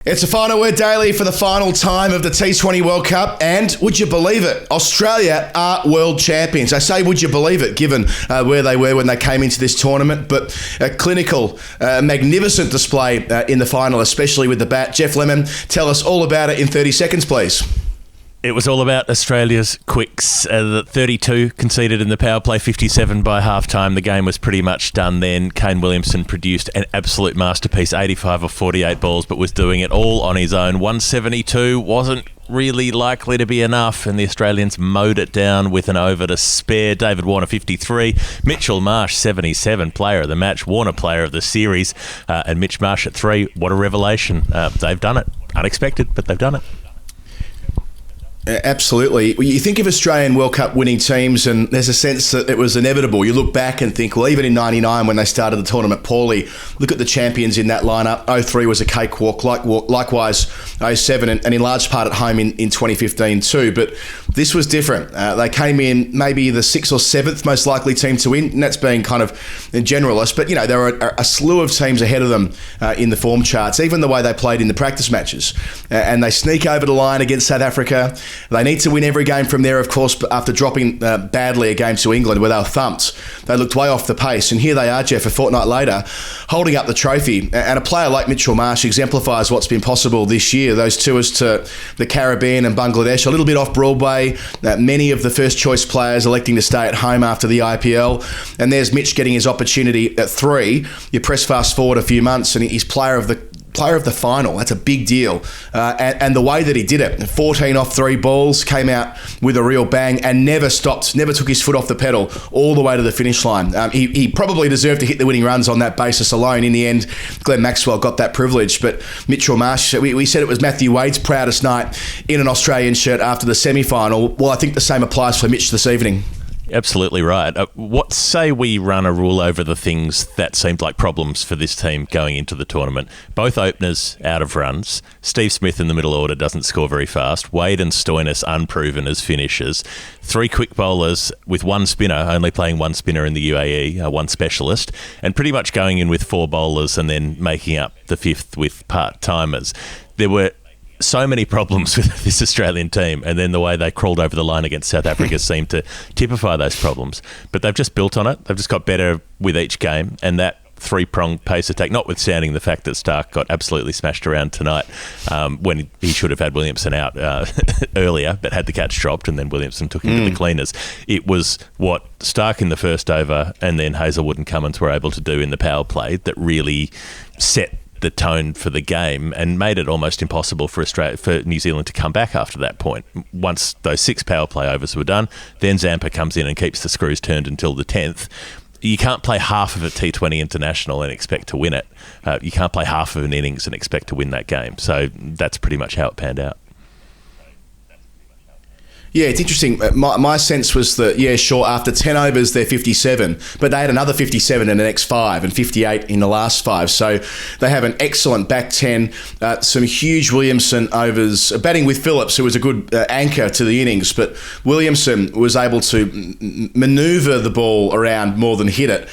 It's a final word daily for the final time of the T20 World Cup, and would you believe it, Australia are world champions. I say would you believe it, given where they were when they came into this tournament, but a clinical, magnificent display in the final, especially with the bat. Jeff Lemon, tell us all about it in 30 seconds, please. It was all about Australia's quicks. 32 conceded in the power play, 57 by half-time. The game was pretty much done then. Kane Williamson produced an absolute masterpiece, 85 of 48 balls, but was doing it all on his own. 172 wasn't really likely to be enough, and the Australians mowed it down with an over to spare. David Warner, 53. Mitch Marsh, 77, player of the match. Warner, player of the series. And Mitch Marsh at 3. What a revelation. They've done it. Unexpected, but they've done it. Absolutely. You think of Australian World Cup winning teams and there's a sense that it was inevitable. You look back and think, well, even in 99 when they started the tournament poorly, look at the champions in that lineup. 03 was a cakewalk, likewise 07 and in large part at home in 2015 too. But this was different. They came in maybe the 6th or 7th most likely team to win, and that's being kind of generalist. But, you know, there were a slew of teams ahead of them in the form charts, even the way they played in the practice matches. And they sneak over the line against South Africa. They need to win every game from there, of course, but after dropping badly a game to England where they were thumped, they looked way off the pace. And here they are, Jeff, a fortnight later, holding up the trophy. And a player like Mitch Marsh exemplifies what's been possible this year. Those tours to the Caribbean and Bangladesh, a little bit off Broadway, many of the first-choice players electing to stay at home after the IPL. And there's Mitch getting his opportunity at 3. You press fast forward a few months and he's player of the final. That's a big deal. And the way that he did it, 14 off 3 balls, came out with a real bang and never stopped, never took his foot off the pedal all the way to the finish line. He probably deserved to hit the winning runs on that basis alone. In the end, Glenn Maxwell got that privilege. But Mitchell Marsh, we said it was Matthew Wade's proudest night in an Australian shirt after the semi-final. Well, I think the same applies for Mitch this evening. Absolutely right. What say we run a rule over the things that seemed like problems for this team going into the tournament? Both openers out of runs. Steve Smith in the middle order doesn't score very fast. Wade and Stoinis unproven as finishers. 3 quick bowlers with 1 spinner, only playing 1 spinner in the UAE, 1 specialist, and pretty much going in with 4 bowlers and then making up the 5th with part-timers. There were so many problems with this Australian team, and then the way they crawled over the line against South Africa seemed to typify those problems. But they've just built on it. They've just got better with each game, and that 3-pronged pace attack, notwithstanding the fact that Stark got absolutely smashed around tonight when he should have had Williamson out earlier, but had the catch dropped, and then Williamson took him to the cleaners. It was what Stark in the first over and then Hazelwood and Cummins were able to do in the power play that really set the tone for the game and made it almost impossible for New Zealand to come back after that point. Once those 6 power play overs were done, then Zampa comes in and keeps the screws turned until the 10th. You can't play half of a T20 international and expect to win it. You can't play half of an innings and expect to win that game. So that's pretty much how it panned out. Yeah, it's interesting. My sense was that, yeah, sure, after 10 overs, they're 57, but they had another 57 in the next 5 and 58 in the last 5. So they have an excellent back 10, some huge Williamson overs, batting with Phillips, who was a good anchor to the innings, but Williamson was able to manoeuvre the ball around more than hit it,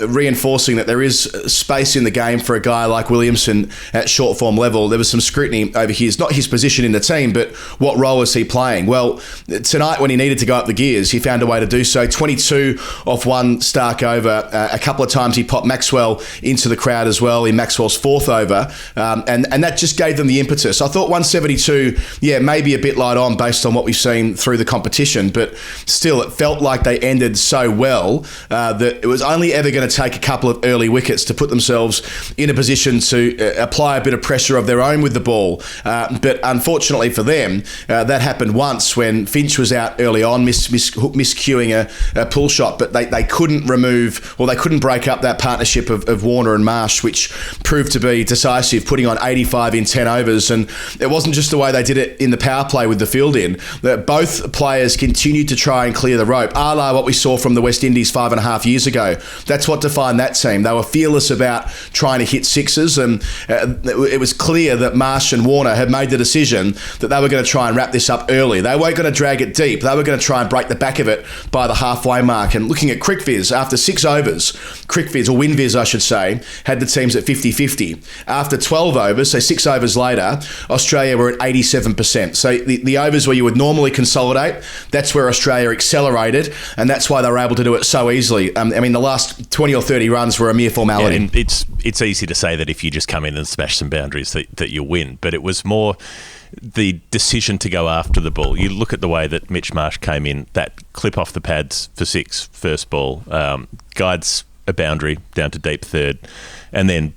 reinforcing that there is space in the game for a guy like Williamson at short form level. There was some scrutiny over not his position in the team, but what role is he playing? Well, tonight, when he needed to go up the gears, he found a way to do so. 22 off 1 Stark over. A couple of times he popped Maxwell into the crowd as well in Maxwell's 4th over. And that just gave them the impetus. I thought 172, yeah, maybe a bit light on based on what we've seen through the competition. But still, it felt like they ended so well that it was only ever going to take a couple of early wickets to put themselves in a position to apply a bit of pressure of their own with the ball. But unfortunately for them, that happened once when Finch was out early on, miscuing a pull shot, but they couldn't remove, or they couldn't break up that partnership of Warner and Marsh, which proved to be decisive, putting on 85 in 10 overs. And it wasn't just the way they did it in the power play with the field in, that both players continued to try and clear the rope, a la what we saw from the West Indies 5.5 years ago. That's what defined that team. They were fearless about trying to hit sixes, and it was clear that Marsh and Warner had made the decision that they were going to try and wrap this up early. They weren't going to drag it deep. They were going to try and break the back of it by the halfway mark. And looking at CricViz, after 6 overs, CricViz, or WinViz I should say, had the teams at 50-50. After 12 overs, so 6 overs later, Australia were at 87%. So the overs where you would normally consolidate, that's where Australia accelerated, and that's why they were able to do it so easily. I mean, the last 20 or 30 runs were a mere formality. Yeah, and it's easy to say that if you just come in and smash some boundaries that you win, but it was more the decision to go after the ball. You look at the way that Mitch Marsh came in, that clip off the pads for 6, first ball, guides a boundary down to deep third, and then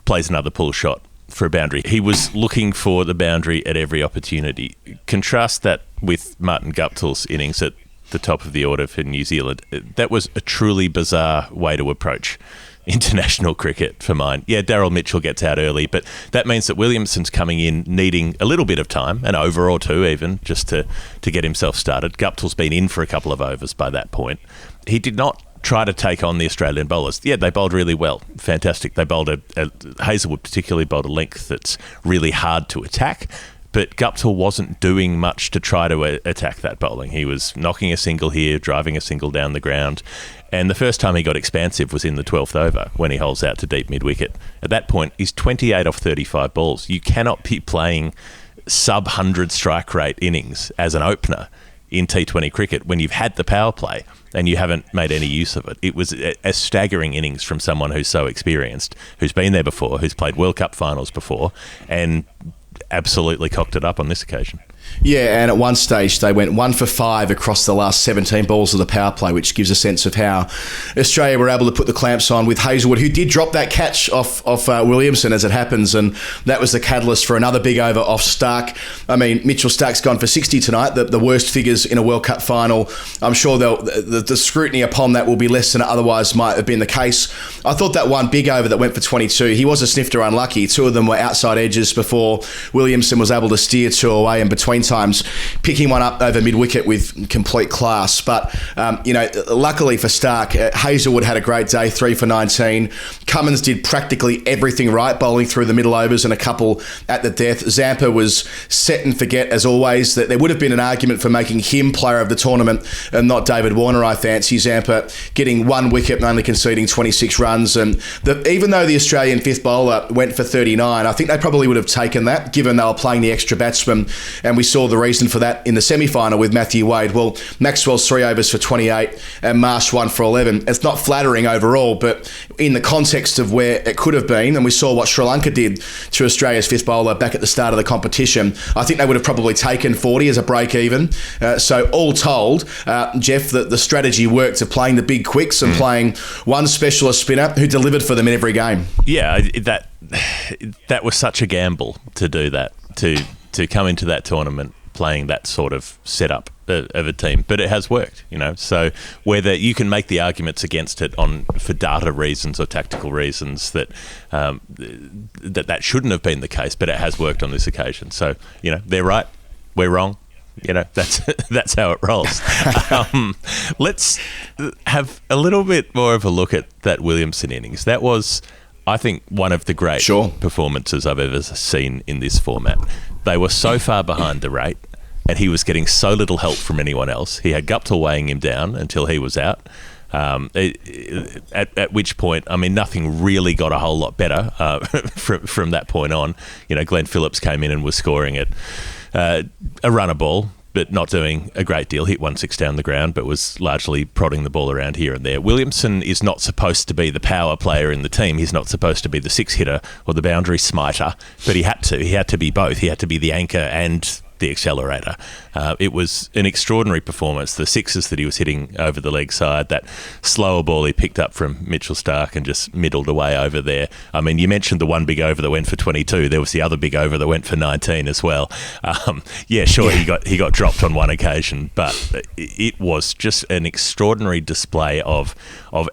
plays another pull shot for a boundary. He was looking for the boundary at every opportunity. Contrast that with Martin Guptill's innings at the top of the order for New Zealand. That was a truly bizarre way to approach international cricket for mine. Yeah, Daryl Mitchell gets out early, but that means that Williamson's coming in needing a little bit of time, an over or two even, just to get himself started. Guptill's been in for a couple of overs by that point. He did not try to take on the Australian bowlers. Yeah, they bowled really well. Fantastic. They bowled Hazelwood particularly bowled a length that's really hard to attack, but Guptill wasn't doing much to try to attack that bowling. He was knocking a single here, driving a single down the ground, and the first time he got expansive was in the 12th over when he holds out to deep mid-wicket. At that point, he's 28 off 35 balls. You cannot be playing sub-100 strike rate innings as an opener in T20 cricket when you've had the power play and you haven't made any use of it. It was a staggering innings from someone who's so experienced, who's been there before, who's played World Cup finals before, and absolutely cocked it up on this occasion. Yeah, and at one stage they went 1 for 5 across the last 17 balls of the power play, which gives a sense of how Australia were able to put the clamps on with Hazelwood, who did drop that catch off Williamson as it happens, and that was the catalyst for another big over off Stark. I mean, Mitchell Stark's gone for 60 tonight, the worst figures in a World Cup final. I'm sure the scrutiny upon that will be less than it otherwise might have been the case. I thought that one big over that went for 22, he was a snifter unlucky. 2 of them were outside edges before Williamson was able to steer 2 away, and between times picking one up over mid-wicket with complete class. But, luckily for Stark, Hazelwood had a great day, 3 for 19. Cummins did practically everything right, bowling through the middle overs and a couple at the death. Zampa was set and forget, as always. That there would have been an argument for making him player of the tournament and not David Warner, I fancy. Zampa getting 1 wicket and only conceding 26 runs. And even though the Australian fifth bowler went for 39, I think they probably would have taken that, given they were playing the extra batsman. And we saw the reason for that in the semi-final with Matthew Wade. Well, Maxwell's 3 overs for 28 and Marsh 1 for 11. It's not flattering overall, but in the context of where it could have been, and we saw what Sri Lanka did to Australia's fifth bowler back at the start of the competition, I think they would have probably taken 40 as a break even. So all told, Jeff, the strategy worked of playing the big quicks and playing one specialist spinner who delivered for them in every game. Yeah, that was such a gamble to do that, to come into that tournament playing that sort of setup of a team, but it has worked, so whether you can make the arguments against it for data reasons or tactical reasons that shouldn't have been the case, but it has worked on this occasion. So they're right, we're wrong, that's how it rolls. Let's have a little bit more of a look at that Williamson innings. That was, I think, one of the great performances I've ever seen in this format. They were so far behind the rate, and he was getting so little help from anyone else. He had Guptill weighing him down until he was out. At which point, I mean, nothing really got a whole lot better from that point on. Glenn Phillips came in and was scoring at a runner ball, but not doing a great deal. Hit 1-6 down the ground, but was largely prodding the ball around here and there. Williamson is not supposed to be the power player in the team. He's not supposed to be the 6-hitter or the boundary smiter, but he had to. He had to be both. He had to be the anchor and the accelerator. It was an extraordinary performance. The 6s that he was hitting over the leg side, that slower ball he picked up from Mitchell Stark and just middled away over there. I mean, you mentioned the one big over that went for 22. There was the other big over that went for 19 as well. He got dropped on one occasion, but it was just an extraordinary display of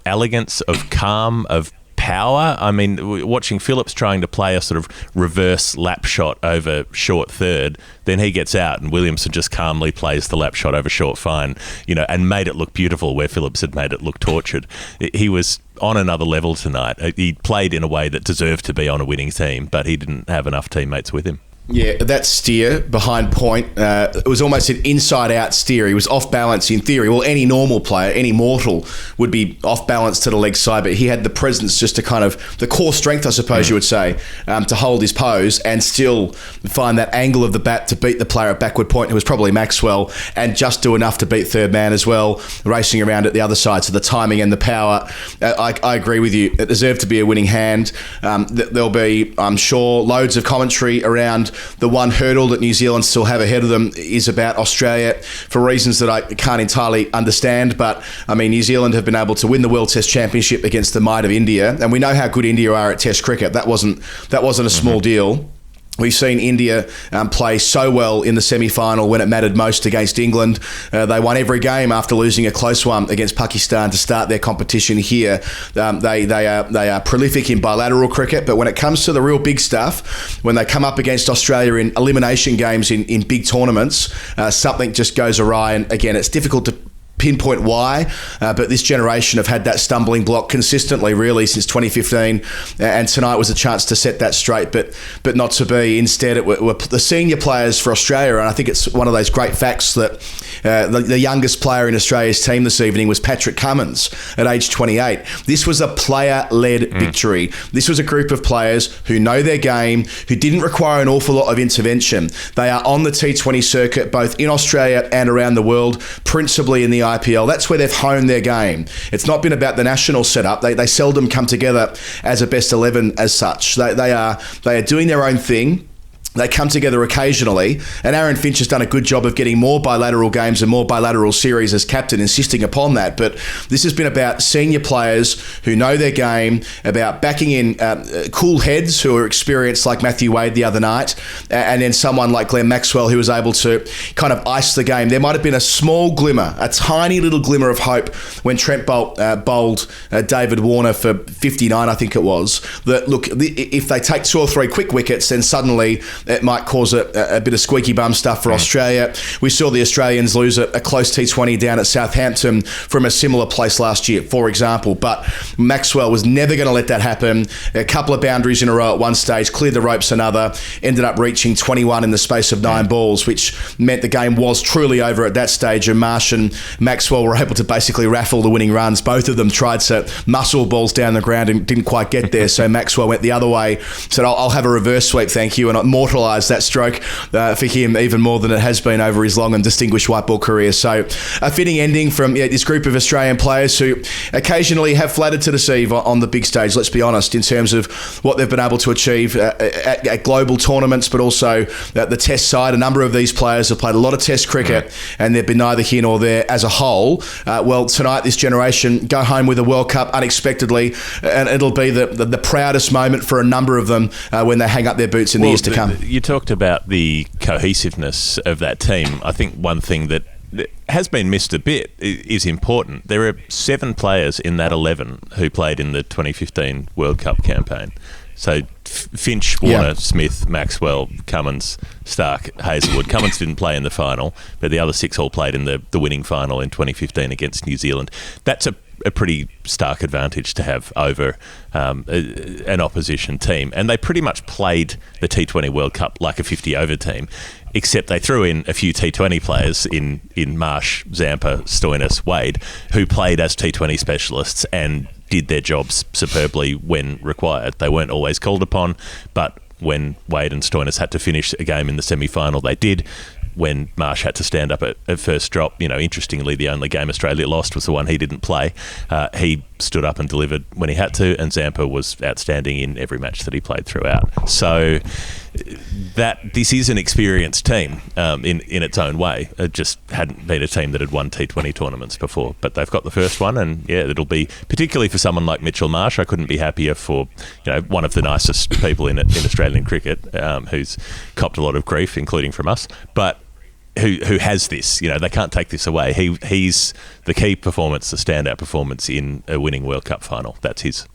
elegance, of calm, of power. I mean, watching Phillips trying to play a sort of reverse lap shot over short third, then he gets out and Williamson just calmly plays the lap shot over short fine, and made it look beautiful where Phillips had made it look tortured. He was on another level tonight. He played in a way that deserved to be on a winning team, but he didn't have enough teammates with him. Yeah, that steer behind point, it was almost an inside-out steer. He was off balance in theory. Well, any normal player, any mortal, would be off balance to the leg side, but he had the presence just to kind of, the core strength, I suppose you would say, to hold his pose and still find that angle of the bat to beat the player at backward point, who was probably Maxwell, and just do enough to beat third man as well, racing around at the other side. So the timing and the power, I agree with you. It deserved to be a winning hand. There'll be, I'm sure, loads of commentary around the one hurdle that New Zealand still have ahead of them is about Australia for reasons that I can't entirely understand. But, I mean, New Zealand have been able to win the World Test Championship against the might of India. And we know how good India are at Test cricket. That wasn't a small deal. We've seen India play so well in the semi-final when it mattered most against England. They won every game after losing a close one against Pakistan to start their competition here. They are prolific in bilateral cricket, but when it comes to the real big stuff, when they come up against Australia in elimination games in big tournaments, something just goes awry. And again, it's difficult to pinpoint why, but this generation have had that stumbling block consistently really since 2015, and tonight was a chance to set that straight, but not to be. Instead, it were the senior players for Australia, and I think it's one of those great facts that the youngest player in Australia's team this evening was Patrick Cummins at age 28. This was a player-led victory. This was a group of players who know their game, who didn't require an awful lot of intervention. They are on the T20 circuit, both in Australia and around the world, principally in the IPL. That's where they've honed their game. It's not been about the national setup. They seldom come together as a best 11 as such. They are doing their own thing. They come together occasionally, and Aaron Finch has done a good job of getting more bilateral games and more bilateral series as captain, insisting upon that. But this has been about senior players who know their game, about backing in cool heads who are experienced like Matthew Wade the other night, and then someone like Glenn Maxwell who was able to kind of ice the game. There might have been a small glimmer, a tiny little glimmer of hope when Trent Bolt bowled David Warner for 59, I think it was, that look, if they take 2 or 3 quick wickets, then suddenly it might cause a bit of squeaky bum stuff for Australia. We saw the Australians lose a close T20 down at Southampton from a similar place last year, for example. But Maxwell was never going to let that happen. A couple of boundaries in a row at one stage, cleared the ropes another, ended up reaching 21 in the space of 9 balls, which meant the game was truly over at that stage. And Marsh and Maxwell were able to basically raffle the winning runs. Both of them tried to muscle balls down the ground and didn't quite get there. So Maxwell went the other way, said, I'll have a reverse sweep, thank you, and immortalised that stroke for him even more than it has been over his long and distinguished white ball career. So a fitting ending from this group of Australian players who occasionally have flattered to deceive on the big stage, let's be honest, in terms of what they've been able to achieve at global tournaments, but also at the test side. A number of these players have played a lot of test cricket and they've been neither here nor there as a whole. Well, tonight this generation go home with a World Cup unexpectedly, and it'll be the proudest moment for a number of them when they hang up their boots in the years to come. You talked about the cohesiveness of that team. I think one thing that has been missed a bit is important. There are 7 players in that 11 who played in the 2015 World Cup campaign. So Finch, Warner, Smith, Maxwell, Cummins, Stark, Hazelwood. Cummins didn't play in the final, but the other 6 all played in the winning final in 2015 against New Zealand. That's a pretty stark advantage to have over an opposition team. And they pretty much played the T20 World Cup like a 50-over team, except they threw in a few T20 players in Marsh, Zampa, Stoinis, Wade, who played as T20 specialists and did their jobs superbly when required. They weren't always called upon, but when Wade and Stoinis had to finish a game in the semi-final, they did. When Marsh had to stand up at first drop, interestingly, the only game Australia lost was the one he didn't play. He stood up and delivered when he had to, and Zampa was outstanding in every match that he played throughout. So this is an experienced team in its own way. It just hadn't been a team that had won T20 tournaments before, but they've got the first one, and it'll be, particularly for someone like Mitchell Marsh, I couldn't be happier for one of the nicest people in Australian cricket, who's copped a lot of grief, including from us, but who has this. They can't take this away. He's the key performance, the standout performance in a winning World Cup final. That's his.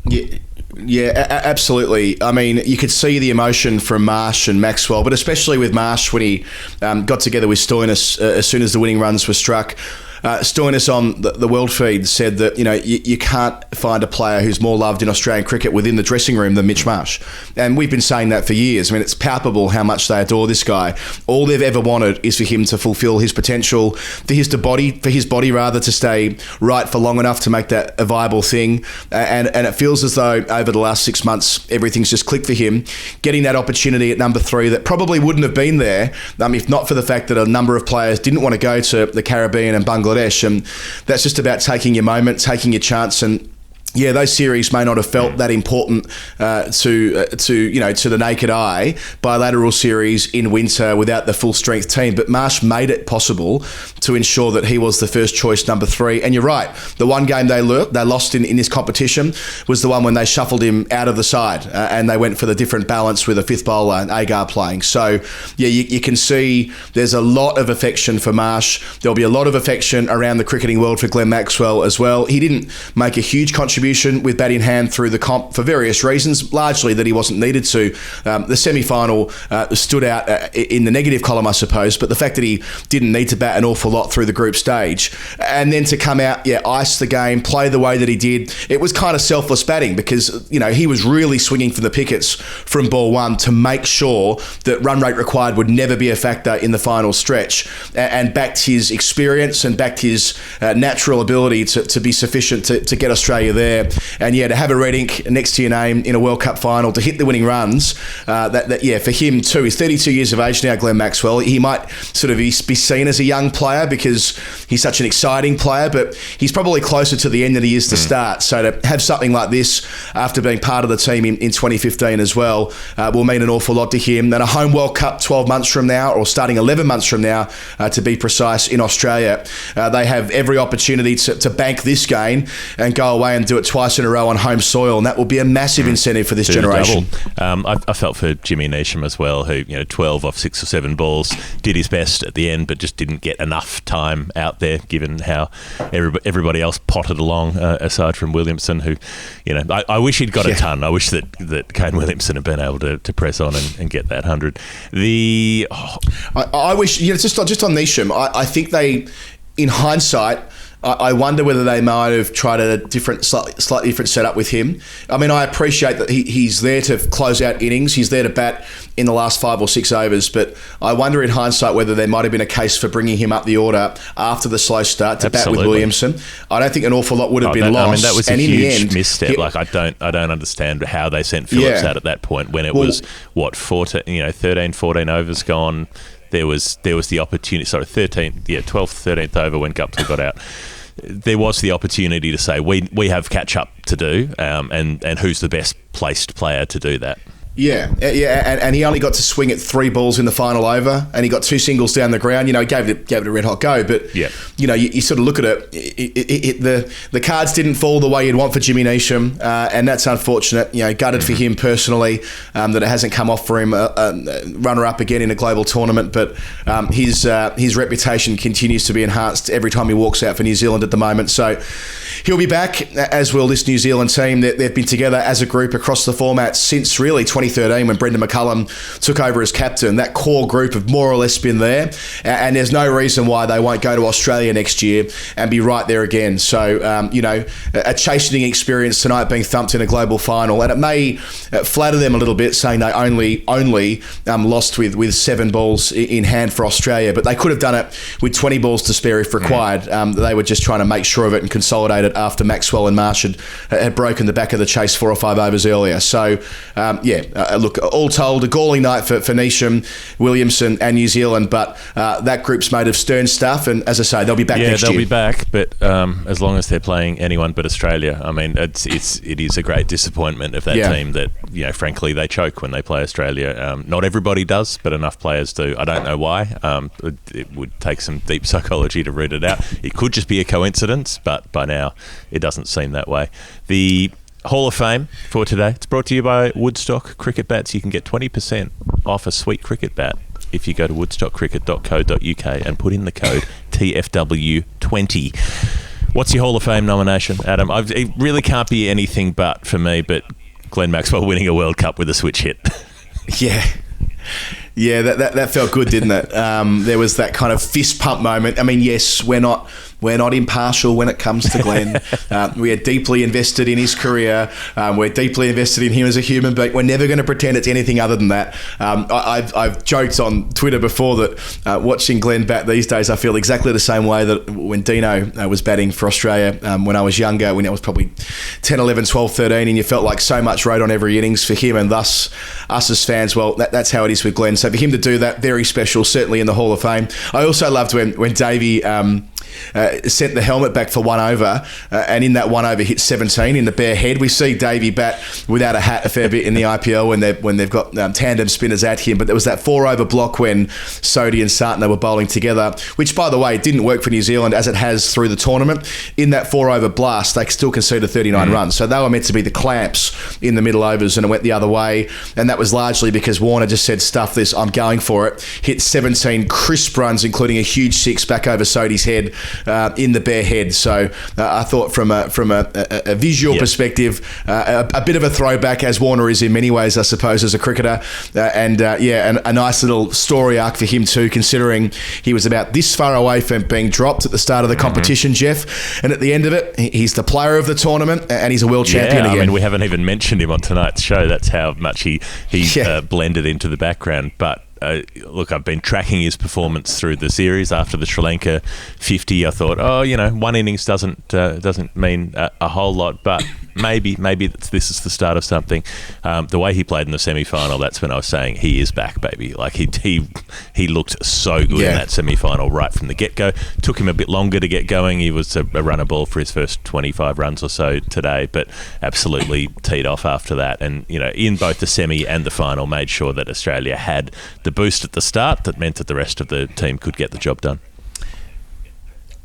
Yeah, absolutely. I mean, you could see the emotion from Marsh and Maxwell, but especially with Marsh when he got together with Stoinis as soon as the winning runs were struck. Stoinis on the World Feed said that, you can't find a player who's more loved in Australian cricket within the dressing room than Mitch Marsh. And we've been saying that for years. I mean, it's palpable how much they adore this guy. All they've ever wanted is for him to fulfil his potential, for his body to stay right for long enough to make that a viable thing. And it feels as though over the last 6 months, everything's just clicked for him. Getting that opportunity at number 3 that probably wouldn't have been there if not for the fact that a number of players didn't want to go to the Caribbean and Bangladesh. And that's just about taking your moment, taking your chance. And yeah, those series may not have felt that important to the naked eye. Bilateral series in winter without the full strength team, but Marsh made it possible to ensure that he was the first choice number 3. And you're right, the one game they lost in this competition was the one when they shuffled him out of the side and they went for the different balance with a fifth bowler and Agar playing. So yeah, you can see there's a lot of affection for Marsh. There'll be a lot of affection around the cricketing world for Glenn Maxwell as well. He didn't make a huge contribution with bat in hand through the comp for various reasons, largely that he wasn't needed to. The semi-final stood out in the negative column, I suppose, but the fact that he didn't need to bat an awful lot through the group stage and then to come out, ice the game, play the way that he did, it was kind of selfless batting because, he was really swinging for the pickets from ball 1 to make sure that run rate required would never be a factor in the final stretch and backed his experience and backed his natural ability to be sufficient to get Australia there. And to have a red ink next to your name in a World Cup final, to hit the winning runs, for him too. He's 32 years of age now, Glenn Maxwell. He might sort of be seen as a young player because he's such an exciting player, but he's probably closer to the end than he is to start. So to have something like this after being part of the team in 2015 as well will mean an awful lot to him. And a home World Cup 12 months from now, or starting 11 months from now, to be precise, in Australia, they have every opportunity to bank this game and go away and do it twice in a row on home soil, and that will be a massive incentive for this generation. I felt for Jimmy Neesham as well, who 12 off 6 or 7 balls, did his best at the end, but just didn't get enough time out there, given how everybody else potted along, aside from Williamson, who, I wish he'd got a ton. I wish that Kane Williamson had been able to press on and get that 100. I wish, just on Neesham, I think they, in hindsight, I wonder whether they might have tried a slightly different setup with him. I mean, I appreciate that he's there to close out innings. He's there to bat in the last 5 or 6 overs. But I wonder in hindsight whether there might have been a case for bringing him up the order after the slow start to bat with Williamson. I don't think an awful lot would have been lost. I mean, that was a huge misstep. I don't understand how they sent Phillips out at that point when it was 13, 14 overs gone. There was the opportunity. 12th, 13th over when Guptill got out. There was the opportunity to say we have catch up to do, and who's the best placed player to do that. Yeah, and he only got to swing at 3 balls in the final over, and he got 2 singles down the ground. Gave it a red hot go, but you sort of look at it. The cards didn't fall the way you'd want for Jimmy Neesham, and that's unfortunate. Gutted for him personally that it hasn't come off for him, runner up again in a global tournament. But his reputation continues to be enhanced every time he walks out for New Zealand at the moment. So he'll be back, as will this New Zealand team. They've been together as a group across the formats since really 2013 when Brendan McCullum took over as captain. That core group have more or less been there, and there's no reason why they won't go to Australia next year and be right there again. So, a chastening experience tonight, being thumped in a global final, and it may flatter them a little bit, saying they only lost with 7 balls in hand for Australia, but they could have done it with 20 balls to spare if required. They were just trying to make sure of it and consolidate it after Maxwell and Marsh had broken the back of the chase 4 or 5 overs earlier. So, look, all told, a galling night for Neesham, Williamson and New Zealand, but that group's made of stern stuff, and as I say, they'll be back next year. Yeah, they'll be back, but as long as they're playing anyone but Australia, I mean, it is a great disappointment of that team that, frankly, they choke when they play Australia. Not everybody does, but enough players do. I don't know why. It would take some deep psychology to root it out. It could just be a coincidence, but by now it doesn't seem that way. The Hall of Fame for today, it's brought to you by Woodstock Cricket Bats. You can get 20% off a sweet cricket bat if you go to woodstockcricket.co.uk and put in the code TFW20. What's your Hall of Fame nomination, Adam? It really can't be anything but, for me, but Glenn Maxwell winning a World Cup with a switch hit. Yeah, that felt good, didn't it? There was that kind of fist pump moment. I mean, yes, we're not we're not impartial when it comes to Glenn. We are deeply invested in his career. We're deeply invested in him as a human being. We're never going to pretend it's anything other than that. I've joked on Twitter before that watching Glenn bat these days, I feel exactly the same way that when Dino was batting for Australia when I was younger, when I was probably 10, 11, 12, 13, and you felt like so much rode on every innings for him, and thus us as fans, well, that's how it is with Glenn. So for him to do that, very special, certainly in the Hall of Fame. I also loved when Davey sent the helmet back for 1 over, and in that 1 over hit 17 in the bare head. We see Davey bat without a hat a fair bit in the IPL when they've got tandem spinners at him, but there was that 4 over block when Sodhi and Santner were bowling together, which by the way didn't work for New Zealand as it has through the tournament. In that 4 over blast they still conceded 39 runs, so they were meant to be the clamps in the middle overs, and it went the other way, and that was largely because Warner just said, stuff this, I'm going for it. Hit 17 crisp runs, including a huge 6 back over Sodhi's head in the bare head. So I thought from a visual perspective, a bit of a throwback, as Warner is in many ways, I suppose, as a cricketer, and a nice little story arc for him too, considering he was about this far away from being dropped at the start of the competition, Jeff, and at the end of it, he's the player of the tournament and he's a world champion again. I mean, we haven't even mentioned him on tonight's show. That's how much he blended into the background. But look, I've been tracking his performance through the series after the Sri Lanka 50. I thought, one innings doesn't mean a whole lot, but maybe this is the start of something. The way he played in the semi-final, that's when I was saying he is back, baby. Like he looked so good in that semi-final right from the get-go. Took him a bit longer to get going. He was a runner ball for his first 25 runs or so today, but absolutely teed off after that. And in both the semi and the final, made sure that Australia had the boost at the start that meant that the rest of the team could get the job done.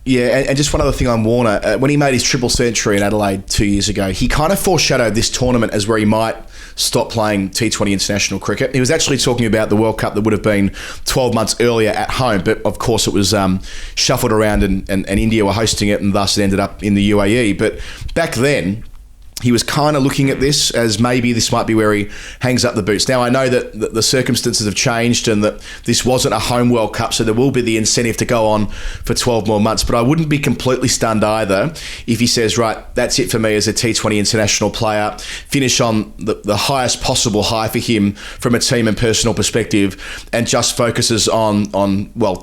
Yeah, and just one other thing on Warner. When he made his triple century in Adelaide 2 years ago, he kind of foreshadowed this tournament as where he might stop playing T20 international cricket. He was actually talking about the World Cup that would have been 12 months earlier at home, but of course it was shuffled around and India were hosting it, and thus it ended up in the UAE. But back then, he was kind of looking at this as maybe this might be where he hangs up the boots. Now, I know that the circumstances have changed and that this wasn't a home World Cup, so there will be the incentive to go on for 12 more months. But I wouldn't be completely stunned either if he says, right, that's it for me as a T20 international player, finish on the highest possible high for him from a team and personal perspective, and just focuses on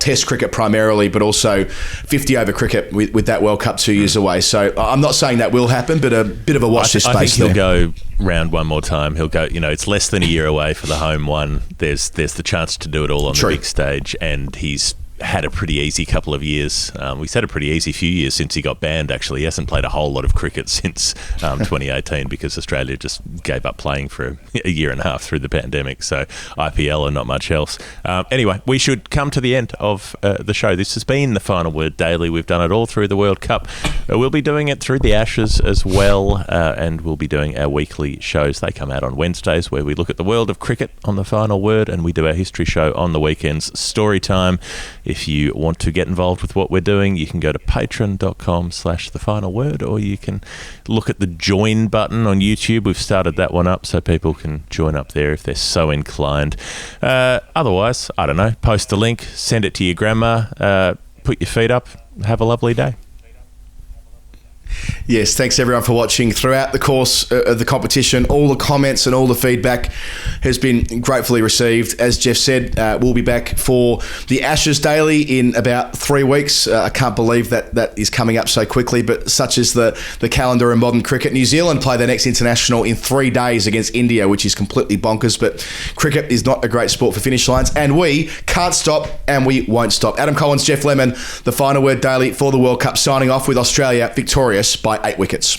Test cricket primarily, but also 50-over cricket with that World Cup 2 years away. So I'm not saying that will happen, but a bit of a watch this space. I think he'll go round one more time. He'll go, it's less than a year away for the home one. There's the chance to do it all on the big stage, and he's had a pretty easy couple of years. He's had a pretty easy few years since he got banned, actually. He hasn't played a whole lot of cricket since 2018 because Australia just gave up playing for a year and a half through the pandemic. So IPL and not much else. Anyway, we should come to the end of the show. This has been the Final Word Daily. We've done it all through the World Cup. We'll be doing it through the Ashes as well, and we'll be doing our weekly shows. They come out on Wednesdays, where we look at the world of cricket on the Final Word, and we do our history show on the weekends, Story Time. If you want to get involved with what we're doing, you can go to patreon.com/thefinalword, or you can look at the join button on YouTube. We've started that one up so people can join up there if they're so inclined. Otherwise, I don't know, post a link, send it to your grandma, put your feet up, have a lovely day. Yes, thanks everyone for watching throughout the course of the competition. All the comments and all the feedback has been gratefully received. As Jeff said, we'll be back for the Ashes Daily in about 3 weeks. I can't believe that is coming up so quickly, but such is the calendar in modern cricket. New Zealand play their next international in 3 days against India, which is completely bonkers, but cricket is not a great sport for finish lines, and we can't stop and we won't stop. Adam Collins, Jeff Lemon, the Final Word Daily for the World Cup, signing off with Australia victorious by 8 wickets.